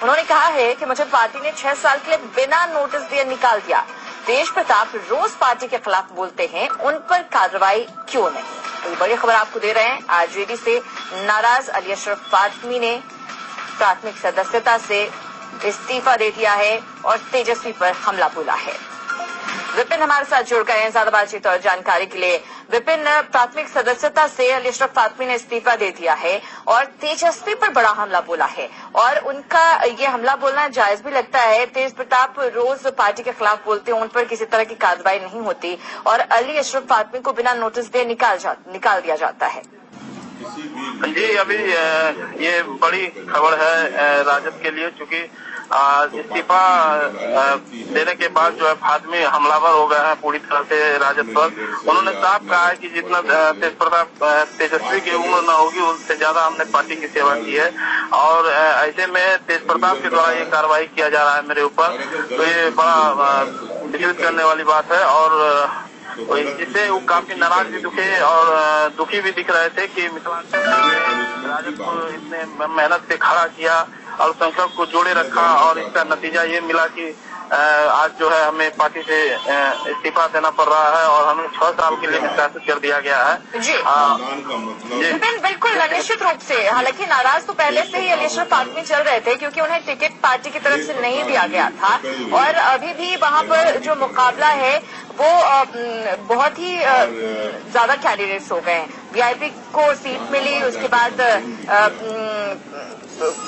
उन्होंने कहा है कि मुझे पार्टी ने 6 साल के लिए बिना नोटिस दिए निकाल दिया। तेज प्रताप रोज पार्टी के खिलाफ बोलते हैं, उन पर कार्रवाई क्यों नहीं? तो बड़ी खबर आपको दे रहे हैं। आरजेडी से नाराज अली अशरफ फातमी ने प्राथमिक सदस्यता से इस्तीफा दे दिया है और तेजस्वी पर हमला बोला है। विपिन हमारे साथ जुड़ गए हैं ज्यादा बातचीत और जानकारी के लिए। विपिन, प्राथमिक सदस्यता से अली अशरफ फातमी ने इस्तीफा दे दिया है और तेजस्वी पर बड़ा हमला बोला है और उनका ये हमला बोलना जायज भी लगता है। तेज प्रताप रोज पार्टी के खिलाफ बोलते हैं, उन पर किसी तरह की कार्रवाई नहीं होती और अली अशरफ फातमी को बिना नोटिस दिए निकाल दिया जाता है। जी, अभी ये बड़ी खबर है राजद के लिए, क्योंकि इस्तीफा देने के बाद जो है फातमी हमलावर हो गए हैं पूरी तरह से राजद पर। उन्होंने साफ कहा है कि जितना तेजस्वी की उम्र न होगी उससे ज्यादा हमने पार्टी की सेवा की है और ऐसे में तेज प्रताप के द्वारा ये कार्रवाई किया जा रहा है मेरे ऊपर, तो ये बड़ा विचलित करने वाली बात है और जिससे वो काफी नाराज भी दुखी भी दिख रहे थे कि मिथिलांचल राजद को इतने मेहनत से खड़ा किया, अल्पसंख्यक को जोड़े रखा और इसका नतीजा ये मिला कि आज जो है हमें पार्टी से इस्तीफा देना पड़ रहा है और हमें 6 साल के लिए निष्कासित कर दिया गया है। जी बिल्कुल निश्चित रूप से। हालांकि नाराज तो पहले से ही अली अशरफ फातमी चल रहे थे क्योंकि उन्हें टिकट पार्टी की तरफ से नहीं दिया गया था और अभी भी वहां पर जो मुकाबला है वो बहुत ही ज्यादा कैंडिडेट्स हो गए हैं। वीआईपी को सीट मिली, उसके बाद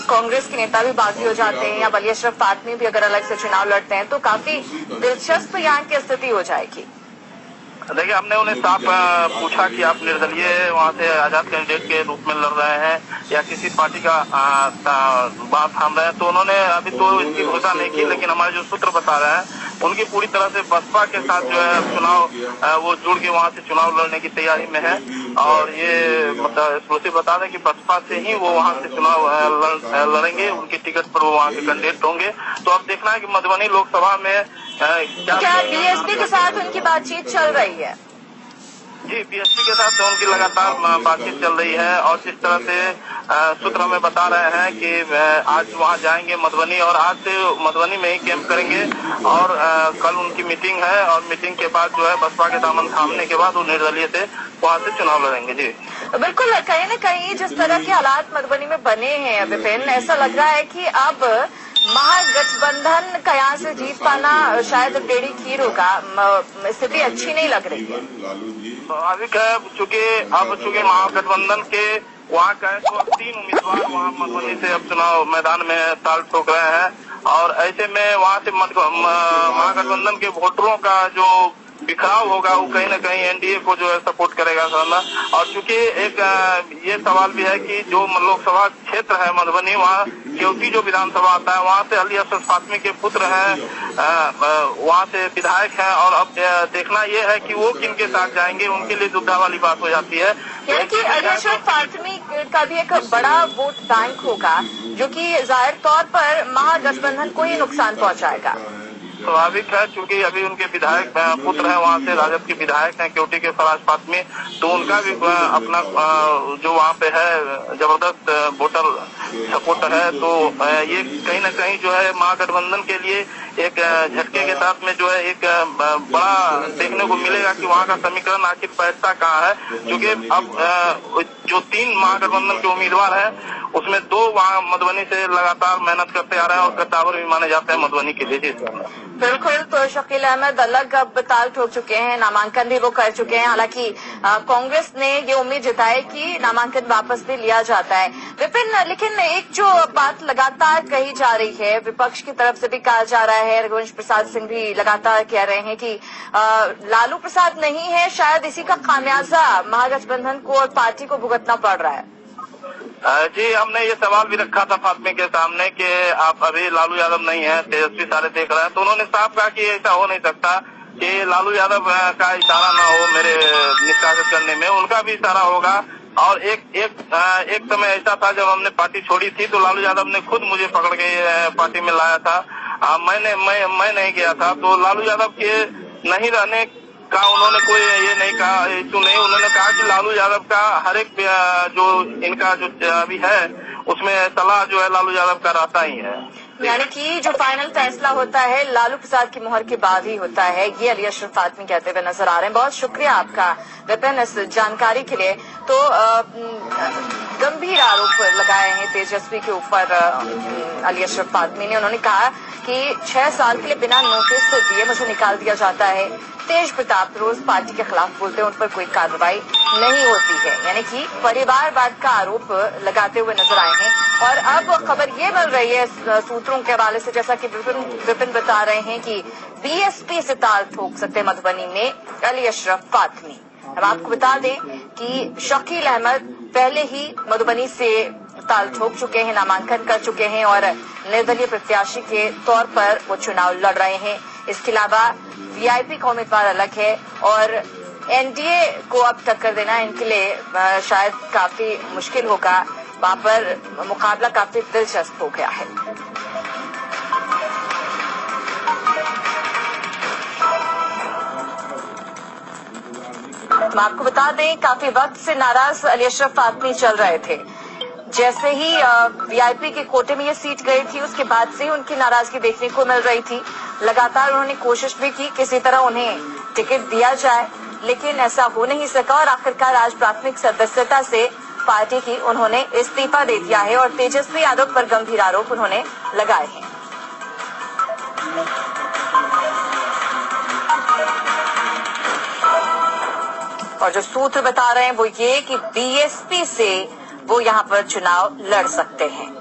कांग्रेस के नेता भी बागी हो जाते हैं या अली अशरफ फातमी भी अगर अलग से चुनाव लड़ते हैं तो काफी दिलचस्प यहाँ की स्थिति हो जाएगी। देखिए, हमने उन्हें साफ पूछा कि आप निर्दलीय वहाँ से आजाद कैंडिडेट के रूप में लड़ रहे हैं या किसी पार्टी का बात थाम रहे हैं, तो उन्होंने अभी तो इसकी घोषणा नहीं की, लेकिन हमारे जो सूत्र बता रहे हैं उनकी पूरी तरह से बसपा के साथ जो है चुनाव वो जुड़ के वहाँ से चुनाव लड़ने की तैयारी में है और ये मतलब एक्सक्लूसिव बता दें कि बसपा से ही वो वहाँ से चुनाव लड़ेंगे, उनकी टिकट पर वो वहाँ के कैंडिडेट होंगे। तो अब देखना है कि मधुबनी लोकसभा में क्या बीएसपी के साथ उनकी बातचीत चल रही है? जी, बीएसपी के साथ उनकी लगातार बातचीत चल रही है और जिस तरह से सूत्र हमें बता रहे हैं कि आज वहां जाएंगे मधुबनी और आज से मधुबनी में ही कैंप करेंगे और कल उनकी मीटिंग है और मीटिंग के बाद जो है बसपा के दामन थामने के बाद वो निर्दलीय से वहां से चुनाव लड़ेंगे। जी बिल्कुल, कहीं न कहीं जिस तरह के हालात मधुबनी में बने हैं विपिन, ऐसा लग रहा है कि अब महागठबंधन का यहाँ से जीत पाना शायद टेढ़ी खीर होगा। स्थिति अच्छी नहीं लग रही है। स्वाभाविक है, चूंकि महागठबंधन के वहाँ का तो 3 उम्मीदवार वहाँ मधुबनी से अब चुनाव मैदान में ताल ठोक रहे हैं और ऐसे में वहाँ से महागठबंधन के वोटरों का जो बिखराव होगा वो कहीं न कहीं एनडीए को जो है सपोर्ट करेगा साला। और चूंकि एक ये सवाल भी है कि जो लोकसभा क्षेत्र है मधुबनी, वहाँ केवटी जो विधानसभा आता है वहाँ से अली अशरफ फातमी के पुत्र हैं, वहाँ से विधायक हैं और अब देखना ये है कि वो किन के साथ जाएंगे, उनके लिए दुविधा वाली बात हो जाती है। यानी कि अली अशरफ फातमी का भी एक बड़ा वोट बैंक होगा जो कि जाहिर तौर पर महागठबंधन को ही नुकसान पहुँचाएगा। स्वाभाविक है, क्योंकि अभी उनके विधायक पुत्र हैं वहाँ से राजद के विधायक हैं केवटी के फराज फातमी, तो उनका भी अपना जो वहाँ पे है जबरदस्त वोटर सपोर्ट है। तो ये कहीं न कहीं जो है महागठबंधन के लिए एक झटके के साथ में जो है एक बड़ा देखने को मिलेगा कि वहाँ का समीकरण आखिर बैठता कहाँ है, क्योंकि अब जो 3 महागठबंधन के उम्मीदवार हैं उसमें 2 वहाँ मधुबनी से लगातार मेहनत करते आ रहे हैं और कद्दावर भी माने जाते हैं मधुबनी के लिए। बिल्कुल, तो शकील अहमद अलग अब ताल ठोक चुके हैं, नामांकन भी वो कर चुके हैं। हालांकि कांग्रेस ने ये उम्मीद जताई कि नामांकन वापस भी लिया जाता है। विपिन, लेकिन एक जो बात लगातार कही जा रही है, विपक्ष की तरफ से भी कहा जा रहा है, रघुवंश प्रसाद सिंह भी लगातार कह रहे हैं कि लालू प्रसाद नहीं है, शायद इसी का खामियाजा महागठबंधन को और पार्टी को भुगतना पड़ रहा है। जी, हमने ये सवाल भी रखा था फातमी के सामने कि आप अभी लालू यादव नहीं है, तेजस्वी सारे देख रहे हैं, तो उन्होंने साफ कहा कि ऐसा हो नहीं सकता कि लालू यादव का इशारा ना हो मेरे निष्कासित करने में, उनका भी इशारा होगा। और एक समय ऐसा था जब हमने पार्टी छोड़ी थी तो लालू यादव ने खुद मुझे पकड़ के पार्टी में लाया था, मैं नहीं गया था। तो लालू यादव के नहीं रहने का उन्होंने कोई ये नहीं कहा, इशू नहीं। उन्होंने कहा कि लालू यादव का हर एक जो इनका जो अभी है उसमें सलाह जो है लालू यादव का रहता ही है। यानी कि जो फाइनल फैसला होता है लालू प्रसाद की मुहर के बाद ही होता है, ये अली अशरफ फातमी कहते हुए नजर आ रहे हैं। बहुत शुक्रिया आपका विपिन इस जानकारी के लिए। तो गंभीर आरोप लगाए हैं तेजस्वी के ऊपर अली अशरफ फातमी ने। उन्होंने कहा कि 6 साल के लिए बिना नोटिस दिए मुझे निकाल दिया जाता है। तेज प्रताप रोज पार्टी के खिलाफ बोलते हैं, उन पर कोई कार्रवाई नहीं होती है। यानी कि परिवारवाद का आरोप लगाते हुए नजर आए हैं। और अब खबर ये मिल रही है सूत्रों के हवाले से, जैसा कि विपिन बता रहे हैं कि बीएसपी से ताल ठोक सकते मधुबनी में अली अशरफ फातमी। हम आपको बता दें कि शकील अहमद पहले ही मधुबनी से ताल ठोक चुके हैं, नामांकन कर चुके हैं और निर्दलीय प्रत्याशी के तौर पर वो चुनाव लड़ रहे हैं। इसके अलावा वीआईपी का उम्मीदवार अलग है और एनडीए को अब टक्कर देना इनके लिए शायद काफी मुश्किल होगा। वहां पर मुकाबला काफी दिलचस्प हो गया है। मैं आपको बता दें काफी वक्त से नाराज अली अशरफ फातमी चल रहे थे। जैसे ही वीआईपी के कोटे में ये सीट गई थी उसके बाद से उनकी नाराजगी देखने को मिल रही थी। लगातार उन्होंने कोशिश भी की किसी तरह उन्हें टिकट दिया जाए, लेकिन ऐसा हो नहीं सका और आखिरकार आज प्राथमिक सदस्यता से पार्टी की उन्होंने इस्तीफा दे दिया है और तेजस्वी यादव पर गंभीर आरोप उन्होंने लगाए हैं। और जो सूत्र बता रहे हैं वो ये कि बीएसपी से वो यहां पर चुनाव लड़ सकते हैं।